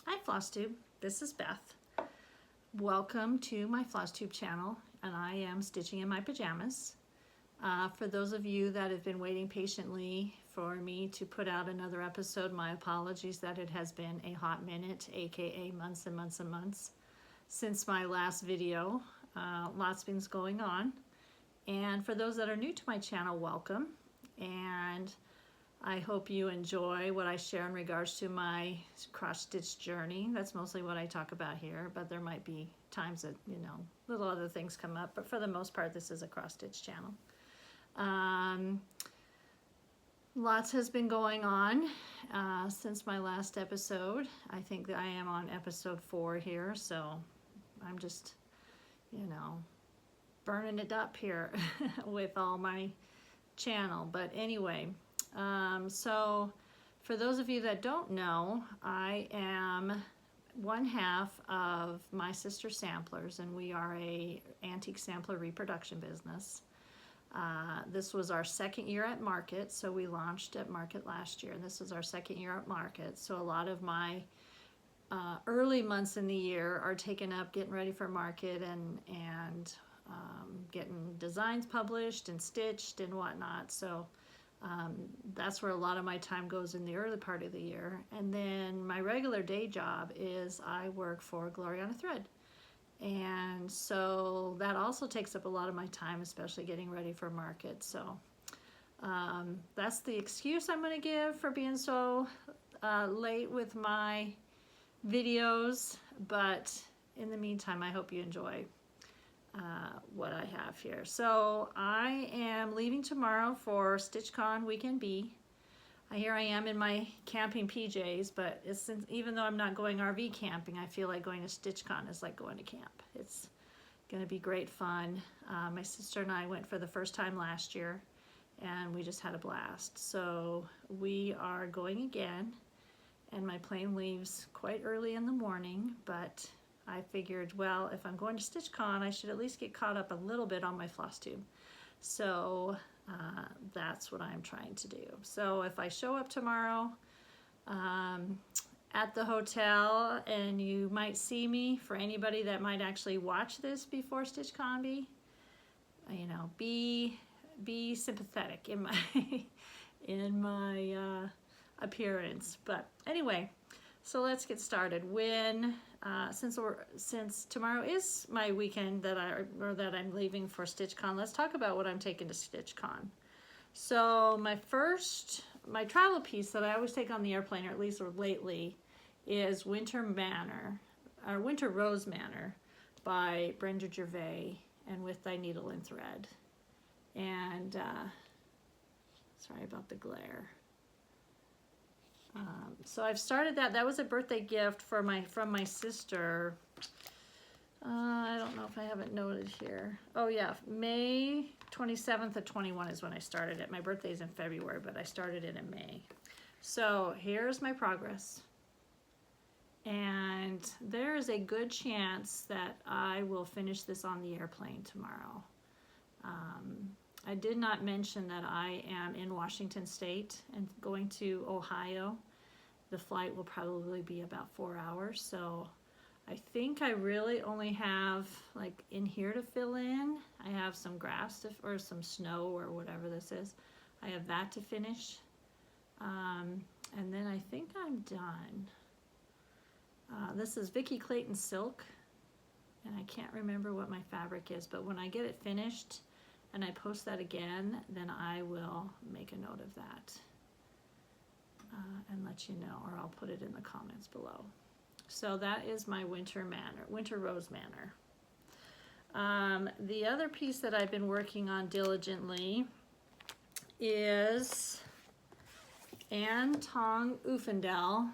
Hi FlossTube, this is Beth. Welcome to my FlossTube channel, and I am stitching in my pajamas. For those of you that have been waiting patiently for me to put out another episode, my apologies that it has been a hot minute, aka months and months and months, since my last video. Lots of things going on. And for those that are new to my channel, welcome. And I hope you enjoy what I share in regards to my cross-stitch journey. That's mostly what I talk about here, but there might be times that, little other things come up. But for the most part, this is a cross-stitch channel. Lots has been going on since my last episode. I think that I am on episode 4 here, so I'm just, burning it up here with all my channel. But anyway, so for those of you that don't know, I am one half of my sister Samplers, and we are a antique sampler reproduction business. This was our second year at market, so we launched at market last year, and this is our second year at market. So a lot of my early months in the year are taken up getting ready for market and getting designs published and stitched and whatnot. So that's where a lot of my time goes in the early part of the year. And then my regular day job is I work for Glory on a Thread. And so that also takes up a lot of my time, especially getting ready for market. So that's the excuse I'm going to give for being so late with my videos. But in the meantime, I hope you enjoy what I have here. So I am leaving tomorrow for StitchCon Weekend B. Here I am in my camping PJs, but even though I'm not going RV camping, I feel like going to StitchCon is like going to camp. It's going to be great fun. My sister and I went for the first time last year, and we just had a blast. So we are going again, and my plane leaves quite early in the morning, but I figured, well, if I'm going to StitchCon, I should at least get caught up a little bit on my FlossTube. So that's what I'm trying to do. So if I show up tomorrow at the hotel, and you might see me, for anybody that might actually watch this before StitchCon be sympathetic in my appearance. But anyway, so let's get started. Since tomorrow is my weekend that I'm leaving for StitchCon, let's talk about what I'm taking to StitchCon. So my travel piece that I always take on the airplane, or at least lately, is Winter Rose Manor by Brenda Gervais and With Thy Needle and Thread. And sorry about the glare. So I've started that. That was a birthday gift from my sister. I don't know if I have it noted here. Oh yeah, May 27th of 21 is when I started it. My birthday is in February, but I started it in May. So here's my progress. And there is a good chance that I will finish this on the airplane tomorrow. I did not mention that I am in Washington State and going to Ohio. The flight will probably be about 4 hours, so I think I really only have like in here to fill in. I have some grass or some snow or whatever this is. I have that to finish, and then I think I'm done. This is Vicki Clayton Silk, and I can't remember what my fabric is, but when I get it finished and I post that again, then I will make a note of that and let you know, or I'll put it in the comments below. So that is my Winter Rose Manor. The other piece that I've been working on diligently is Anne Tong Uffendell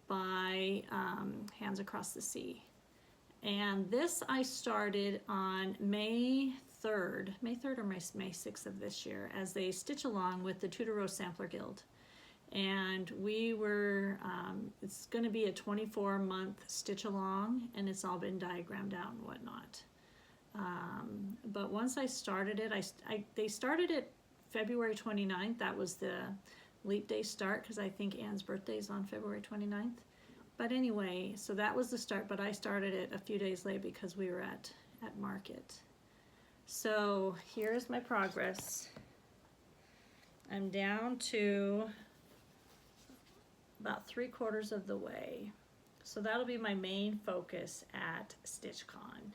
by Hands Across the Sea. And this I started on May 3rd or May 6th of this year as a stitch along with the Tudor Rose Sampler Guild. And we were, it's going to be a 24-month stitch along, and it's all been diagrammed out and whatnot. But once I started it, they started it February 29th. That was the leap day start, because I think Anne's birthday is on February 29th. But anyway, so that was the start, but I started it a few days late because we were at market. So here's my progress. I'm down to about 3/4 of the way. So that'll be my main focus at StitchCon.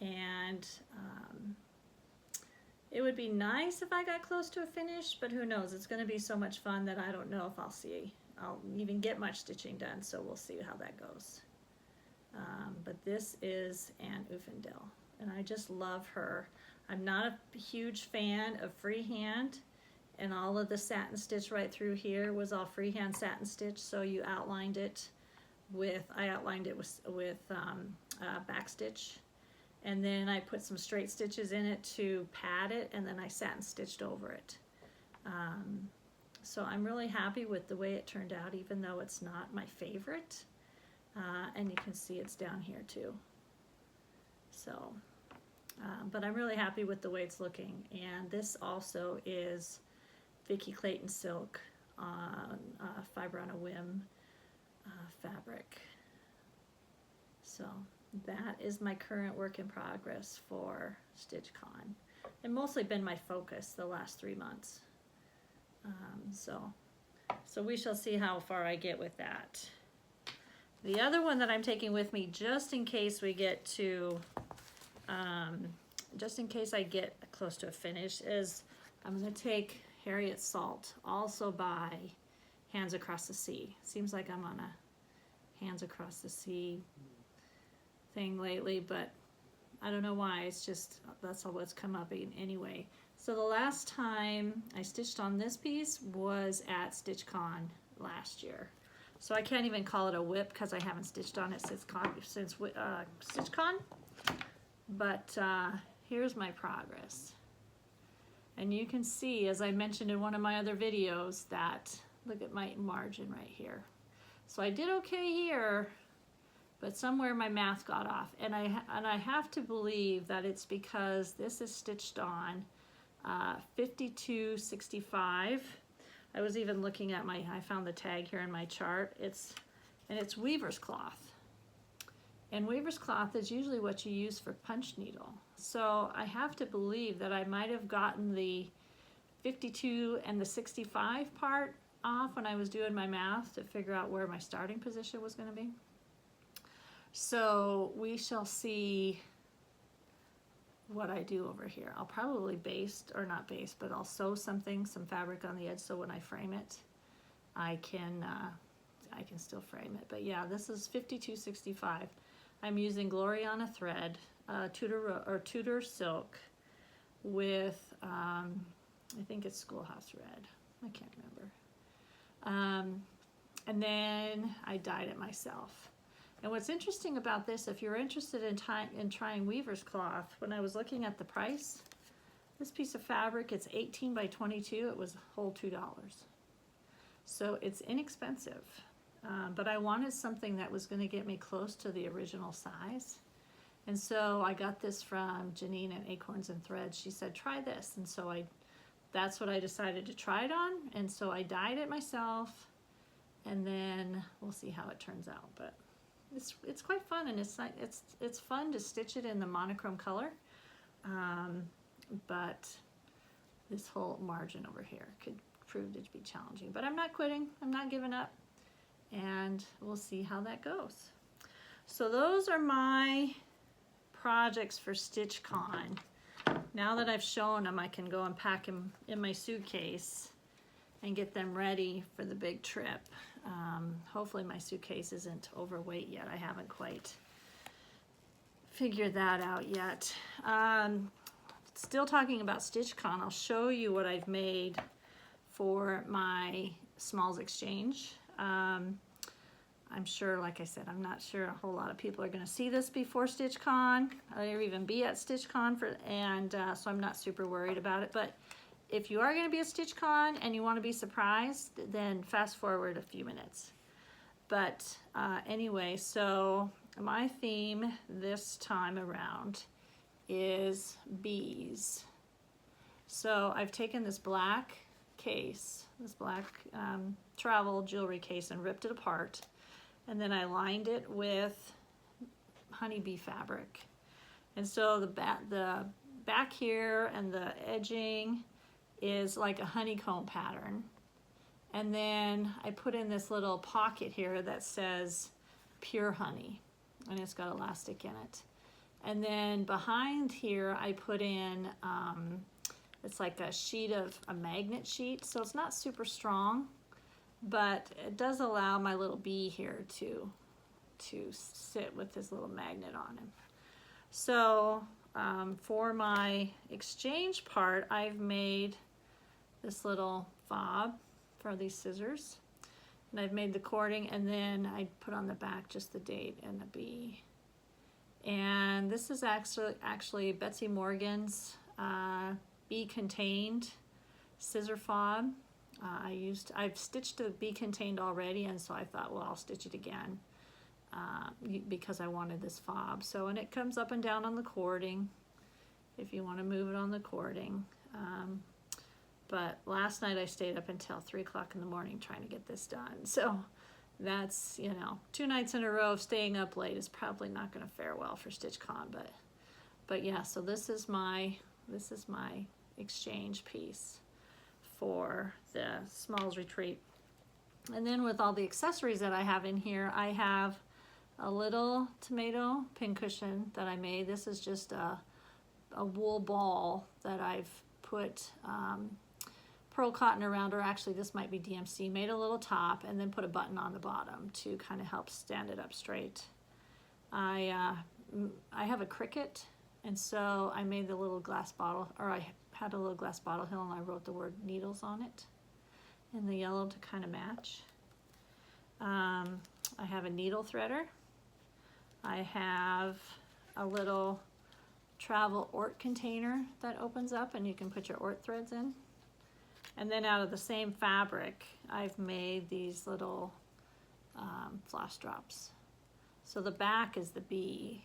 And it would be nice if I got close to a finish, but who knows? It's going to be so much fun that I don't know if I'll even get much stitching done, so we'll see how that goes. But this is Ann Uffendale, and I just love her. I'm not a huge fan of freehand, and all of the satin stitch right through here was all freehand satin stitch, so I outlined it with back stitch, and then I put some straight stitches in it to pad it, and then I satin stitched over it. So I'm really happy with the way it turned out, even though it's not my favorite. And you can see it's down here too. So, but I'm really happy with the way it's looking. And this also is Vicki Clayton silk on fiber on a whim fabric. So that is my current work in progress for StitchCon. It's mostly been my focus the last 3 months. So we shall see how far I get with that. The other one that I'm taking with me, just in case we get to, just in case I get close to a finish, is I'm going to take Harriet Salt, also by Hands Across the Sea. Seems like I'm on a Hands Across the Sea thing lately, but I don't know why. It's just, that's all what's come up anyway. So the last time I stitched on this piece was at StitchCon last year. So I can't even call it a whip because I haven't stitched on it since StitchCon. But here's my progress. And you can see, as I mentioned in one of my other videos, that look at my margin right here. So I did okay here, but somewhere my math got off. And I have to believe that it's because this is stitched on 52.65. I was even looking at I found the tag here in my chart. It's weaver's cloth. And weaver's cloth is usually what you use for punch needle. So I have to believe that I might have gotten the 52 and the 65 part off when I was doing my math to figure out where my starting position was going to be. So we shall see what I do over here. I'll probably but I'll sew some fabric on the edge, so when I frame it, I can still frame it. But yeah, this is 52.65. I'm using Gloriana thread, Tudor silk with I think it's Schoolhouse Red. I can't remember. And then I dyed it myself. And what's interesting about this, if you're interested in trying weaver's cloth, when I was looking at the price, this piece of fabric, it's 18 by 22, it was a whole $2. So it's inexpensive. But I wanted something that was going to get me close to the original size. And so I got this from Janine at Acorns and Threads. She said, try this. And so that's what I decided to try it on. And so I dyed it myself, and then we'll see how it turns out. But it's quite fun, and it's fun to stitch it in the monochrome color, but this whole margin over here could prove to be challenging. But I'm not quitting. I'm not giving up, and we'll see how that goes. So those are my projects for StitchCon. Now that I've shown them, I can go and pack them in my suitcase and get them ready for the big trip. Hopefully my suitcase isn't overweight yet. I haven't quite figured that out yet. Still talking about StitchCon, I'll show you what I've made for my Smalls Exchange. I'm sure, like I said, I'm not sure a whole lot of people are going to see this before StitchCon or even be at StitchCon, so I'm not super worried about it. But if you are going to be at StitchCon and you want to be surprised, then fast forward a few minutes. But anyway, so my theme this time around is bees. So I've taken this black case, this black travel jewelry case, and ripped it apart. and then I lined it with honeybee fabric. And so the back here and the edging is like a honeycomb pattern. And then I put in this little pocket here that says pure honey, and it's got elastic in it. And then behind here I put in, it's like a magnet sheet, so it's not super strong, but it does allow my little bee here to sit with this little magnet on him. So for my exchange part, I've made this little fob for these scissors, and I've made the cording, and then I put on the back just the date and the bee. And this is actually Betsy Morgan's bee contained scissor fob. I've stitched the bee contained already, and so I thought, well, I'll stitch it again because I wanted this fob. So, and it comes up and down on the cording if you want to move it on the cording. But last night I stayed up until 3 o'clock in the morning trying to get this done. So that's, 2 nights in a row of staying up late is probably not going to fare well for StitchCon, but yeah, so this is my exchange piece for the Smalls Retreat. And then with all the accessories that I have in here, I have a little tomato pincushion that I made. This is just a wool ball that I've put pearl cotton around, or actually this might be DMC, made a little top and then put a button on the bottom to kind of help stand it up straight. I have a Cricut, and so I made the little glass bottle, or I had a little glass bottle hill, and I wrote the word needles on it in the yellow to kind of match. I have a needle threader. I have a little travel Ort container that opens up and you can put your Ort threads in. And then out of the same fabric, I've made these little floss drops. So the back is the bee,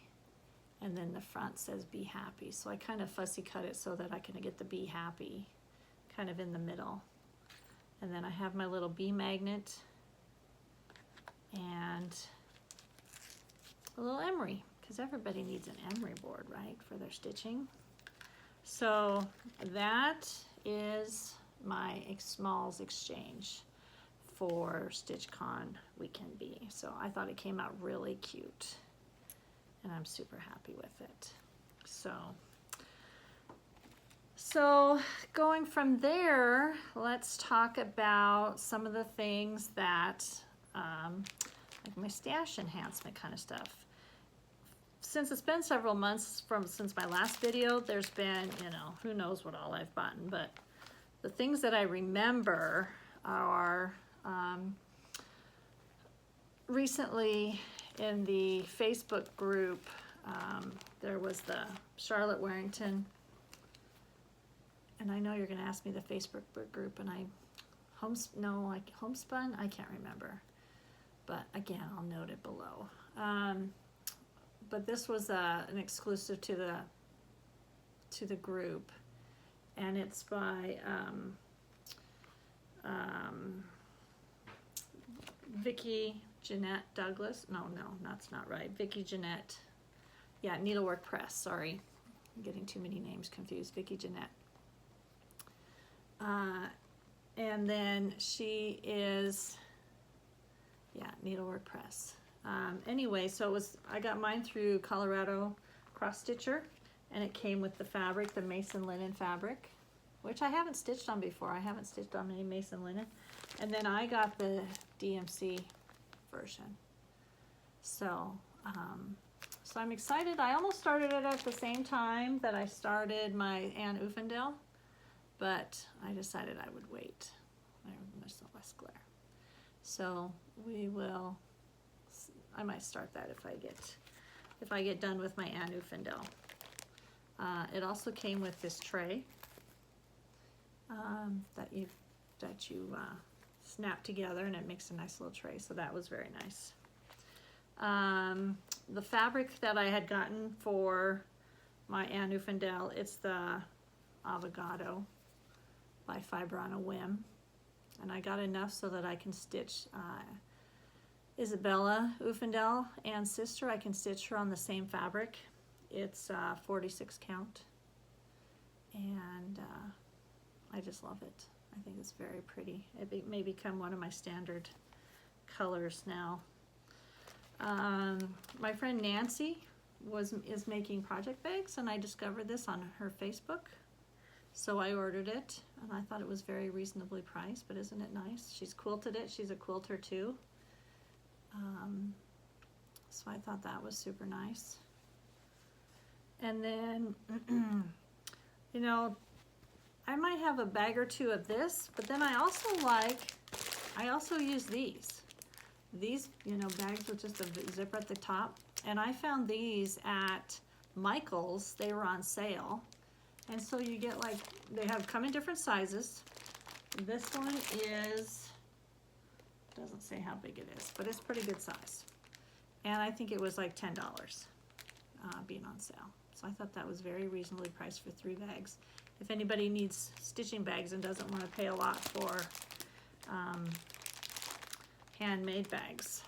and then the front says be happy. So I kind of fussy cut it so that I can get the be happy kind of in the middle. And then I have my little bee magnet and a little emery, because everybody needs an emery board, right, for their stitching. So that is my Smalls exchange for StitchCon Weekend B. So I thought it came out really cute, and I'm super happy with it. So going from there, let's talk about some of the things that, like my stash enhancement kind of stuff. Since it's been several months since my last video, there's been, who knows what all I've bought, but the things that I remember are recently in the Facebook group, there was the Charlotte Warrington, and I know you're going to ask me the Facebook group, and homespun? I can't remember, but again, I'll note it below. But this was an exclusive to the group, and it's by Vicki Jeanette Douglas. No, that's not right. Vicki Jeanette. Yeah, Needlework Press. Sorry, I'm getting too many names confused. Vicki Jeanette. And then she is, Needlework Press. Anyway, so I got mine through Colorado Cross Stitcher, and it came with the fabric, the Mason linen fabric, which I haven't stitched on before. I haven't stitched on any Mason linen. And then I got the DMC version. So, so I'm excited. I almost started it at the same time that I started my Ann Uffendale, but I decided I would wait. There's less glare. So I might start that if I get done with my Ann Uffendale. It also came with this tray that you snap together, and it makes a nice little tray. So that was very nice. The fabric that I had gotten for my Ann Uffendale, it's the Avogado by Fiber on a Whim, and I got enough so that I can stitch Isabella Ufendel and sister. I can stitch her on the same fabric. It's 46 count, and I just love it. I think it's very pretty. It may become one of my standard colors now. My friend Nancy is making project bags, and I discovered this on her Facebook. So I ordered it, and I thought it was very reasonably priced, but isn't it nice? She's quilted it. She's a quilter too. So I thought that was super nice. And then, you know, I might have a bag or two of this, but then I also use these. These, you know, bags with just a zipper at the top. And I found these at Michael's. They were on sale. And so you get like, they come in different sizes. This one is, doesn't say how big it is, but it's pretty good size. And I think it was like $10 being on sale. So I thought that was very reasonably priced for 3 bags. If anybody needs stitching bags and doesn't want to pay a lot for handmade bags.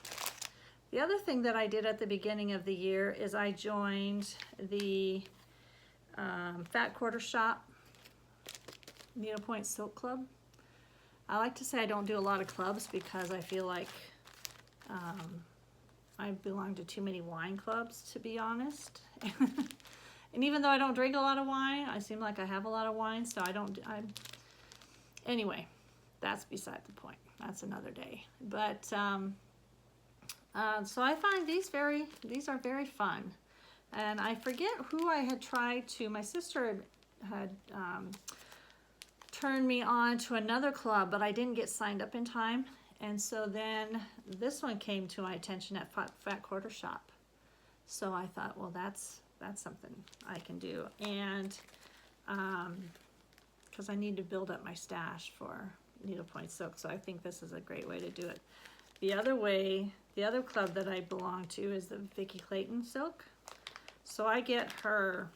The other thing that I did at the beginning of the year is I joined the Fat Quarter Shop Needlepoint Silk Club. I like to say I don't do a lot of clubs because I feel like I belong to too many wine clubs, to be honest. And even though I don't drink a lot of wine, I seem like I have a lot of wine, so anyway, that's beside the point. That's another day. But so I find these are very fun. And I forget who I had tried to, my sister had turned me on to another club, but I didn't get signed up in time. And so then this one came to my attention at Fat Quarter Shop. So I thought, well, that's something I can do. And because I need to build up my stash for needlepoint silk, so I think this is a great way to do it. The other club that I belong to is the Vicki Clayton Silk. So I get her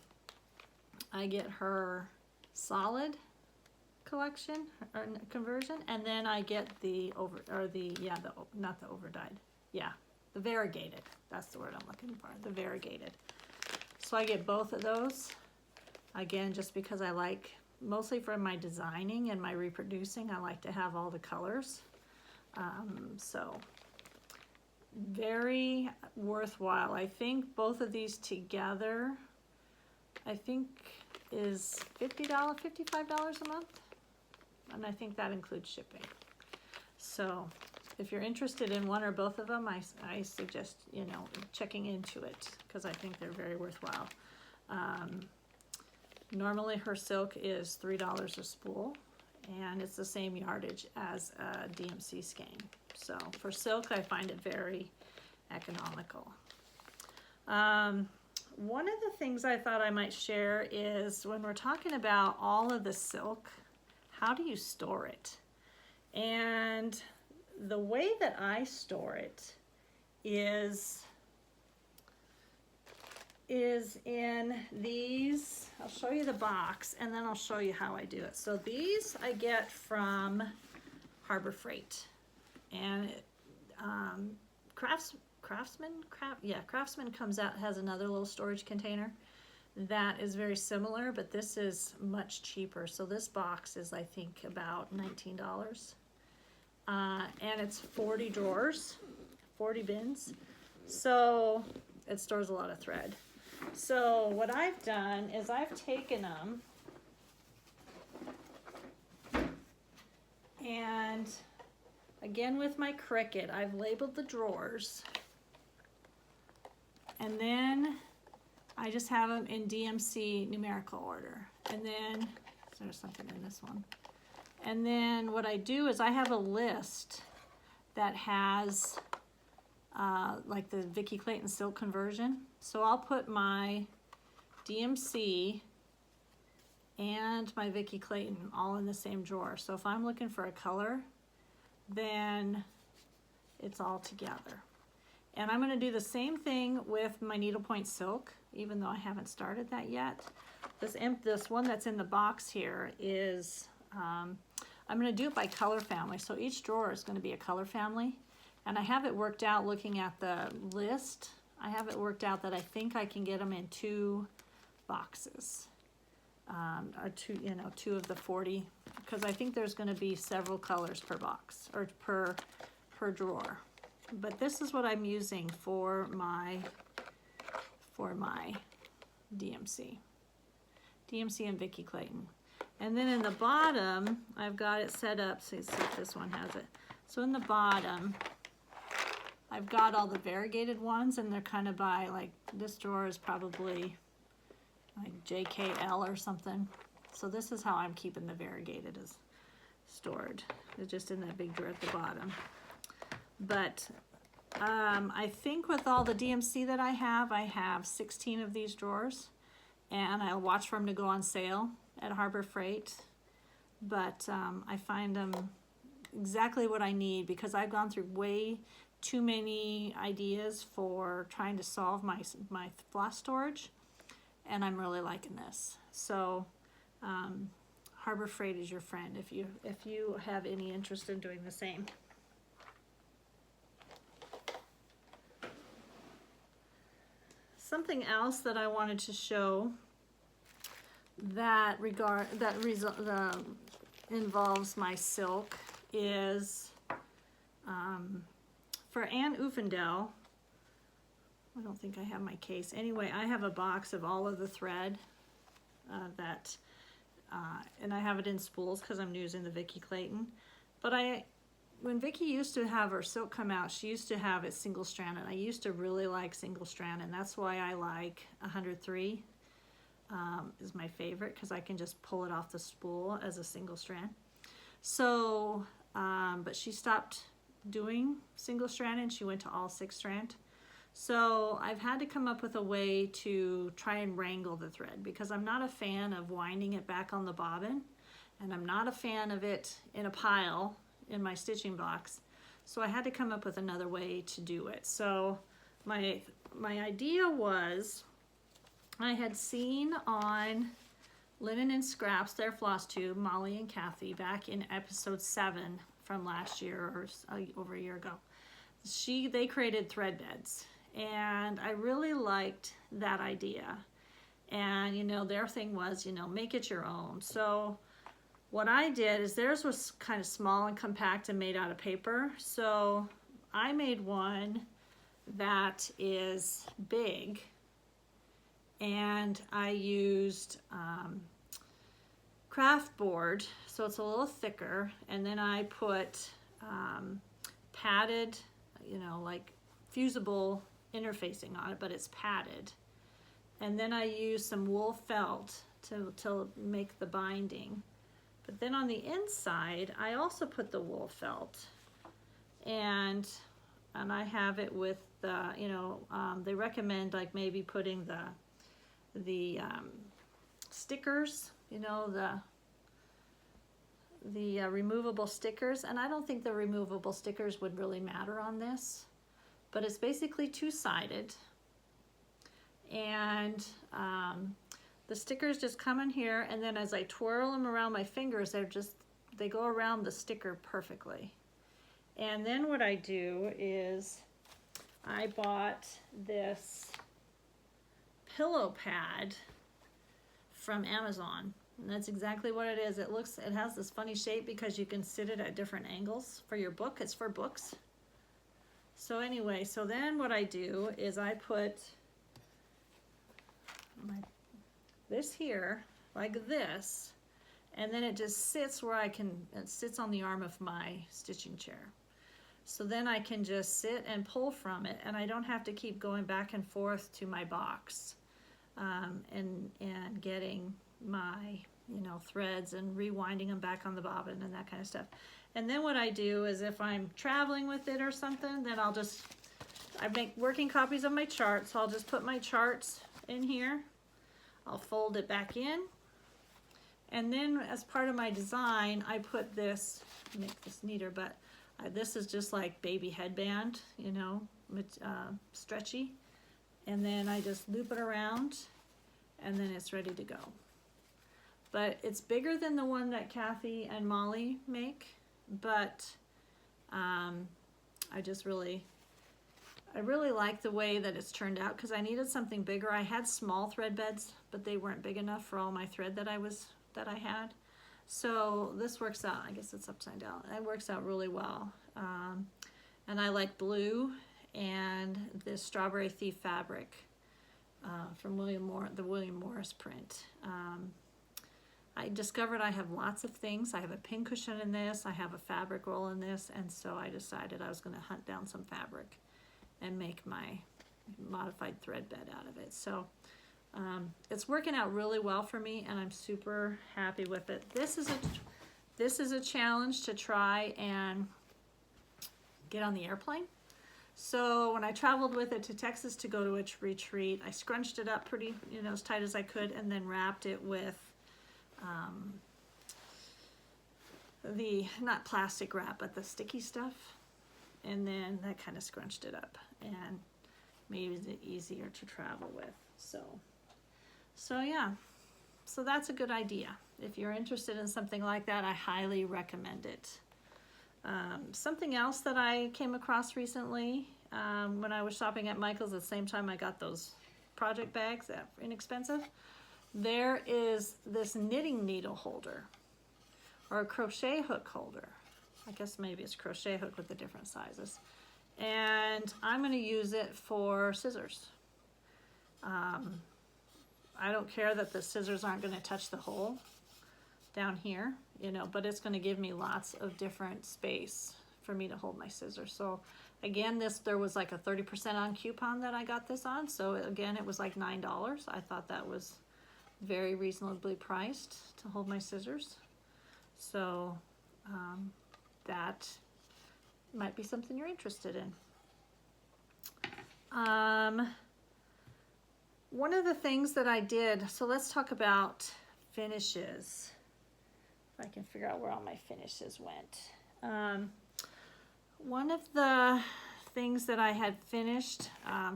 solid collection or conversion, and then I get the variegated. That's the word I'm looking for, the variegated. So I get both of those, again, just because I like, mostly for my designing and my reproducing, I like to have all the colors. So very worthwhile. I think both of these together, I think is $55 a month. And I think that includes shipping. So if you're interested in one or both of them, I suggest, you know, checking into it, because I think they're very worthwhile. Normally her silk is $3 a spool, and it's the same yardage as a DMC skein. So for silk, I find it very economical. One of the things I thought I might share is when we're talking about all of the silk, how do you store it? And the way that I store it is in these. I'll show you the box, and then I'll show you how I do it. So these I get from Harbor Freight, and Craftsman comes out, has another little storage container that is very similar, but this is much cheaper. So this box is, I think, about $19. And it's 40 drawers, 40 bins. So it stores a lot of thread. So what I've done is I've taken them and, again with my Cricut, I've labeled the drawers, and then I just have them in DMC numerical order. And then, there's something in this one. And then what I do is I have a list that has like the Vicki Clayton silk conversion. So I'll put my DMC and my Vicki Clayton all in the same drawer. So if I'm looking for a color, then it's all together. And I'm going to do the same thing with my needlepoint silk, even though I haven't started that yet. This one that's in the box here is, I'm going to do it by color family. So each drawer is going to be a color family. And I have it worked out looking at the list. I have it worked out that I think I can get them in 2 boxes. Or 2, you know, 2 of the 40, because I think there's going to be several colors per box, or per drawer. But this is what I'm using for my DMC and Vicki Clayton. And then in the bottom, I've got it set up, so let's see if this one has it. So in the bottom, I've got all the variegated ones, and they're kind of by, like, this drawer is probably like JKL or something. So this is how I'm keeping the variegated is stored. It's just in that big drawer at the bottom. But I think with all the DMC that I have 16 of these drawers, and I'll watch for them to go on sale at Harbor Freight. But I find them exactly what I need, because I've gone through way too many ideas for trying to solve my floss storage, and I'm really liking this. So Harbor Freight is your friend if you have any interest in doing the same. Something else that I wanted to show that involves my silk is for Ann Ufendel. I don't think I have my case. Anyway, I have a box of all of the thread and I have it in spools because I'm using the Vicki Clayton. But when Vicki used to have her silk come out, she used to have it single strand, and I used to really like single strand, and that's why I like 103 is my favorite, because I can just pull it off the spool as a single strand. So, but she stopped doing single strand and she went to all 6 strand. So I've had to come up with a way to try and wrangle the thread, because I'm not a fan of winding it back on the bobbin, and I'm not a fan of it in a pile in my stitching box. So I had to come up with another way to do it. So my idea was, I had seen on Linen and Scraps, their FlossTube, Molly and Kathy, back in episode 7 from last year, or over a year ago. They created thread beds, and I really liked that idea. And you know, their thing was, you know, make it your own. So what I did is, theirs was kind of small and compact and made out of paper. So I made one that is big, and I used craft board, so it's a little thicker, and then I put padded, you know, like fusible interfacing on it, but it's padded. And then I used some wool felt to make the binding. But then on the inside, I also put the wool felt, and I have it with the, you know, they recommend like maybe putting the stickers, you know, the removable stickers, and I don't think the removable stickers would really matter on this, but it's basically 2-sided, and the stickers just come in here, and then as I twirl them around my fingers, they go around the sticker perfectly. And then what I do is I bought this pillow pad from Amazon, and that's exactly what it is. It has this funny shape because you can sit it at different angles for your book. It's for books. So anyway, so then what I do is I put this here like this, and then it just sits where it sits on the arm of my stitching chair. So then I can just sit and pull from it, and I don't have to keep going back and forth to my box and getting my, you know, threads and rewinding them back on the bobbin and that kind of stuff. And then what I do is, if I'm traveling with it or something, then I make working copies of my charts, so I'll just put my charts in here. I'll fold it back in, and then as part of my design, I put this, make this neater, but this is just like baby headband, you know, stretchy, and then I just loop it around, and then it's ready to go. But it's bigger than the one that Kathy and Molly make, but I really like the way that it's turned out because I needed something bigger. I had small thread beds, but they weren't big enough for all my thread that I had. So this works out. I guess it's upside down. It works out really well. And I like blue and this Strawberry Thief fabric from the William Morris print. I discovered I have lots of things. I have a pincushion in this, I have a fabric roll in this, and so I decided I was going to hunt down some fabric and make my modified thread bed out of it. So it's working out really well for me, and I'm super happy with it. This is a challenge to try and get on the airplane. So when I traveled with it to Texas to go to a retreat, I scrunched it up pretty, as tight as I could, and then wrapped it with the, not plastic wrap, but the sticky stuff. And then that kind of scrunched it up and made it easier to travel with. So yeah, so that's a good idea. If you're interested in something like that, I highly recommend it. Something else that I came across recently when I was shopping at Michael's at the same time I got those project bags that were inexpensive. There is this knitting needle holder or a crochet hook holder. I guess maybe it's crochet hook with the different sizes. And I'm going to use it for scissors. I don't care that the scissors aren't going to touch the hole down here, but it's going to give me lots of different space for me to hold my scissors. So again, there was like a 30% on coupon that I got this on. So again, it was like $9. I thought that was very reasonably priced to hold my scissors. So that might be something you're interested in. One of the things that I did, so let's talk about finishes. If I can figure out where all my finishes went. One of the things that I had finished,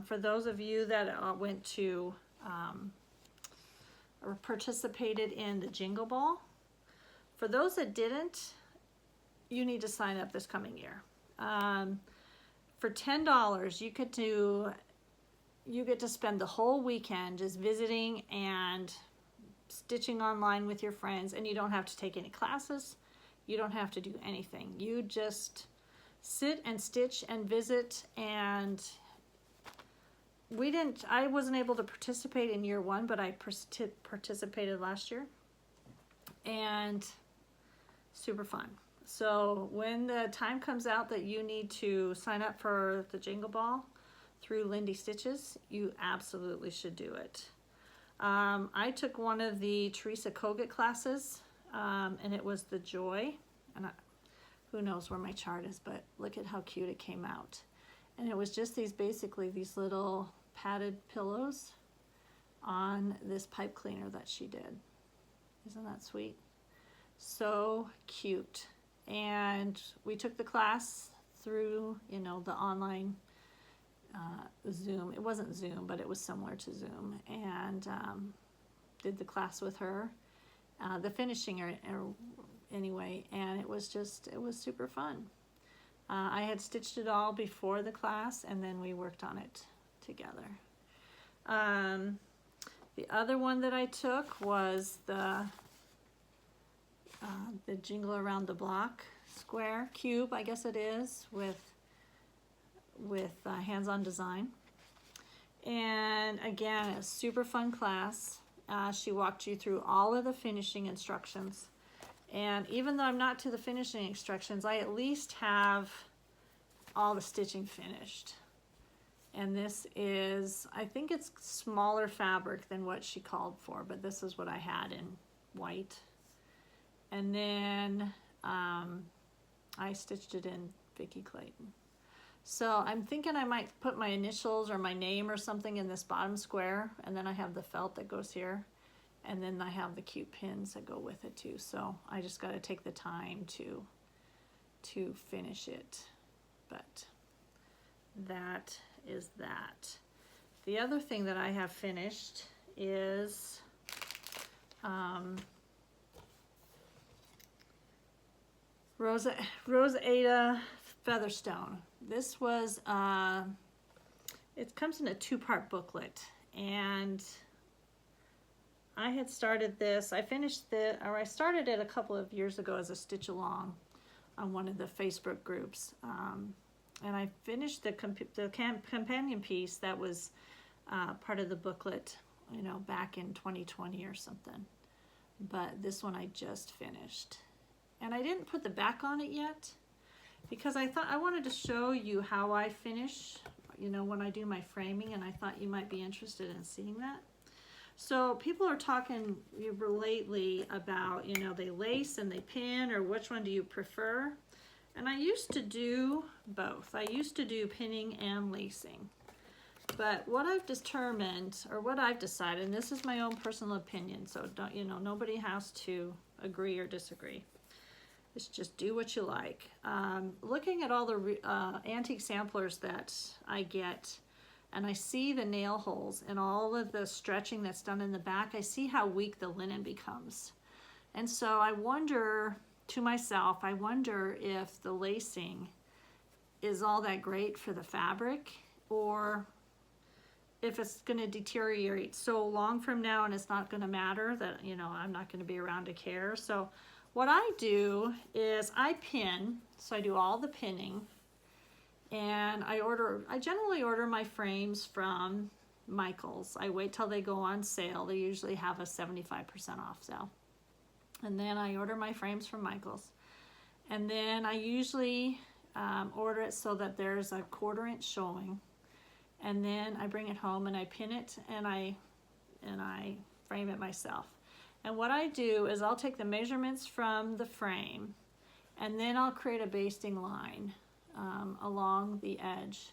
for those of you that went to or participated in the Jingle Ball, for those that didn't, you need to sign up this coming year. For $10, you get to spend the whole weekend just visiting and stitching online with your friends, and you don't have to take any classes. You don't have to do anything. You just sit and stitch and visit. And I wasn't able to participate in year one, but I participated last year, and super fun. So when the time comes out that you need to sign up for the Jingle Ball through Lindy Stitches, you absolutely should do it. I took one of the Teresa Kogut classes, and it was the Joy. And who knows where my chart is, but look at how cute it came out. And it was just basically these little padded pillows on this pipe cleaner that she did. Isn't that sweet? So cute. And we took the class through, the online Zoom. It wasn't Zoom, but it was similar to Zoom. And did the class with her, the finishing anyway. And it was super fun. I had stitched it all before the class, and then we worked on it together. The other one that I took was the Jingle Around the Block square cube, I guess it is, with hands-on design. And again, a super fun class. She walked you through all of the finishing instructions. And even though I'm not to the finishing instructions, I at least have all the stitching finished. And this is, I think it's smaller fabric than what she called for, but this is what I had in white. And then I stitched it in Vicki Clayton. So I'm thinking I might put my initials or my name or something in this bottom square, and then I have the felt that goes here, and then I have the cute pins that go with it too. So I just got to take the time to finish it. But that is that. The other thing that I have finished is Rosa Ada Featherstone. this was, it comes in a 2-part booklet, and I had started this, I started it a couple of years ago as a stitch along on one of the Facebook groups. And I finished the companion piece that was part of the booklet, you know, back in 2020 or something. But this one I just finished. And I didn't put the back on it yet because I thought I wanted to show you how I finish, you know, when I do my framing, and I thought you might be interested in seeing that. So people are talking lately about, you know, they lace and they pin, or which one do you prefer? And I used to do both. I used to do pinning and lacing. But what I've determined, or what I've decided, and this is my own personal opinion, so don't, you know, nobody has to agree or disagree. It's just do what you like. Looking at all the antique samplers that I get, and I see the nail holes and all of the stretching that's done in the back, I see how weak the linen becomes. And so I wonder to myself, I wonder if the lacing is all that great for the fabric, or if it's going to deteriorate so long from now and it's not going to matter, that, you know, I'm not going to be around to care. So what I do is I pin, so I do all the pinning, and I generally order my frames from Michael's. I wait till they go on sale. They usually have a 75% off sale. And then I order my frames from Michael's. And then I usually order it so that there's a 1/4 inch showing. And then I bring it home and I pin it, and I frame it myself. And what I do is I'll take the measurements from the frame, and then I'll create a basting line along the edge.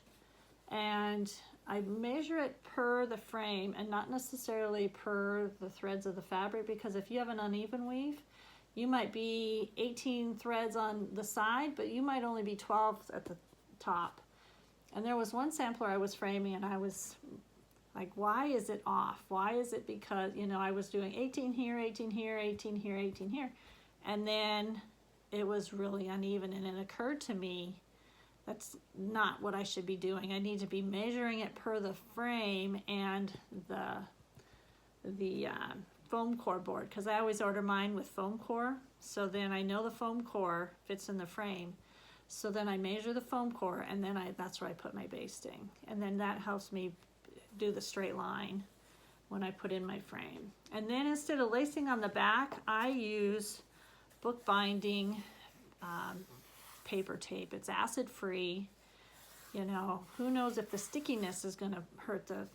And I measure it per the frame and not necessarily per the threads of the fabric, because if you have an uneven weave, you might be 18 threads on the side, but you might only be 12 at the top. And there was one sampler I was framing, and I was like, why is it off? Why is it? Because, you know, I was doing 18 here, 18 here, 18 here, 18 here. And then it was really uneven, and it occurred to me, that's not what I should be doing. I need to be measuring it per the frame and the foam core board, because I always order mine with foam core. So then I know the foam core fits in the frame. So then I measure the foam core, and then that's where I put my basting. And then that helps me do the straight line when I put in my frame. And then instead of lacing on the back, I use bookbinding paper tape. It's acid free. You know, who knows if the stickiness is going to hurt the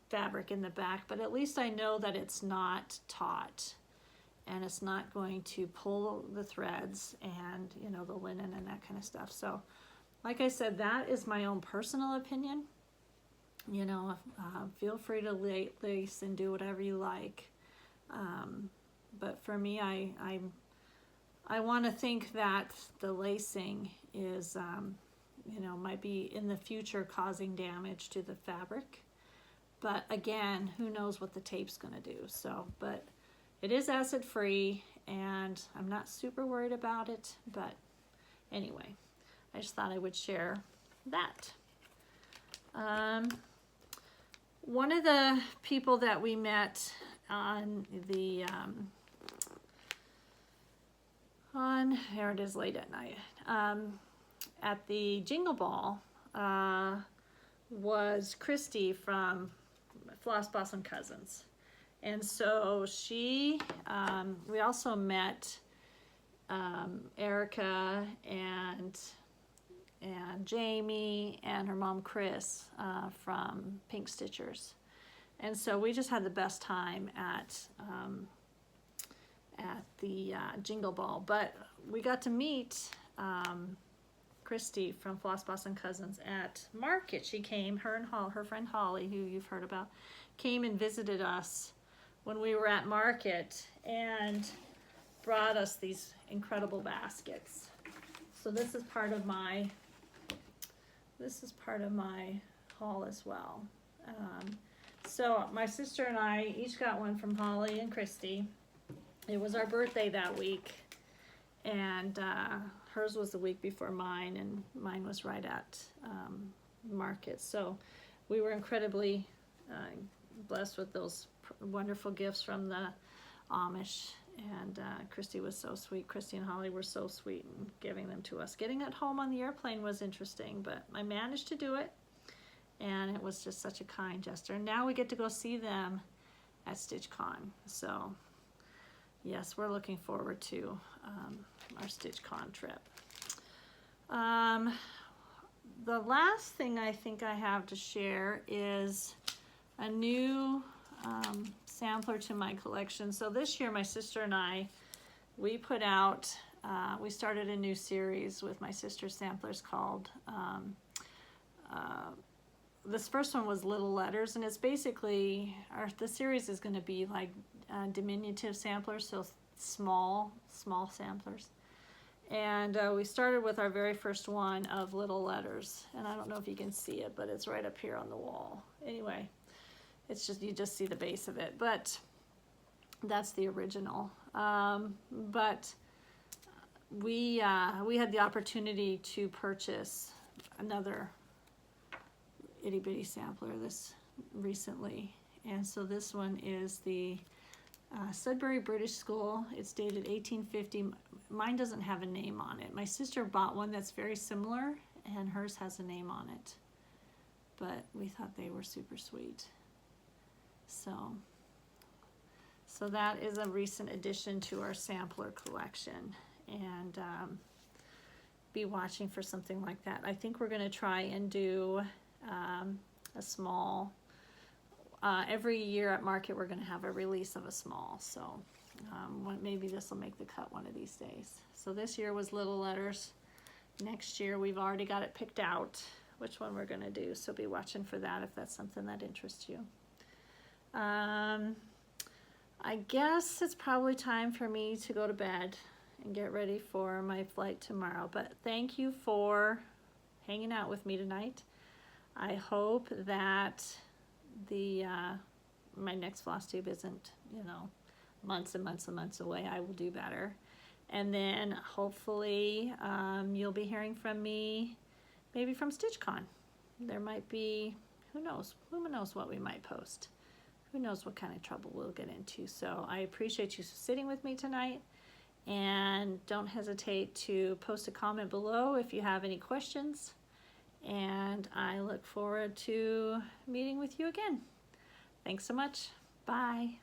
fabric in the back, but at least I know that it's not taut, and it's not going to pull the threads and, you know, the linen and that kind of stuff. So like I said, that is my own personal opinion. You know, feel free to lace and do whatever you like. But for me, I want to think that the lacing is, you know, might be in the future causing damage to the fabric. But again, who knows what the tape's going to do. So, but it is acid free, and I'm not super worried about it. But anyway, I just thought I would share that. One of the people that we met on the, there it is late at night, at the Jingle Ball, was Christy from Floss Blossom Cousins. And so she, we also met Erica and Jamie and her mom Chris from Pink Stitchers. And so we just had the best time at the Jingle Ball. But we got to meet Christy from Floss Blossom Cousins at Market. She came, her and her friend Holly, who you've heard about, came and visited us when we were at Market and brought us these incredible baskets. So this is part of my haul as well. So my sister and I each got one from Holly and Christy. It was our birthday that week, and hers was the week before mine, and mine was right at market. So we were incredibly blessed with those wonderful gifts from the Amish. And Christy was so sweet. Christy and Holly were so sweet in giving them to us. Getting it home on the airplane was interesting, but I managed to do it. And it was just such a kind gesture. And now we get to go see them at StitchCon. So yes, we're looking forward to our StitchCon trip. The last thing I think I have to share is a new sampler to my collection. So this year my sister and I, we put out, we started a new series with my sister's samplers called, this first one was Little Letters, and it's basically, the series is going to be like diminutive samplers, so small samplers. And we started with our very first one of Little Letters, and I don't know if you can see it, but it's right up here on the wall. Anyway, it's just, you just see the base of it, but that's the original. But we had the opportunity to purchase another itty bitty sampler this recently, and so this one is the Sudbury British School. It's dated 1850. Mine doesn't have a name on it. My sister bought one that's very similar, and hers has a name on it, but we thought they were super sweet. So that is a recent addition to our sampler collection, and be watching for something like that. I think we're going to try and do a small, every year at market we're going to have a release of a small, so maybe this will make the cut one of these days. So this year was Little Letters. Next year we've already got it picked out which one we're going to do, so be watching for that if that's something that interests you. I guess it's probably time for me to go to bed and get ready for my flight tomorrow, but thank you for hanging out with me tonight. I hope that my next FlossTube isn't, you know, months and months and months away. I will do better. And then hopefully you'll be hearing from me, maybe from StitchCon. There might be, who knows what we might post. Who knows what kind of trouble we'll get into. So I appreciate you sitting with me tonight, and don't hesitate to post a comment below if you have any questions. And I look forward to meeting with you again. Thanks so much. Bye.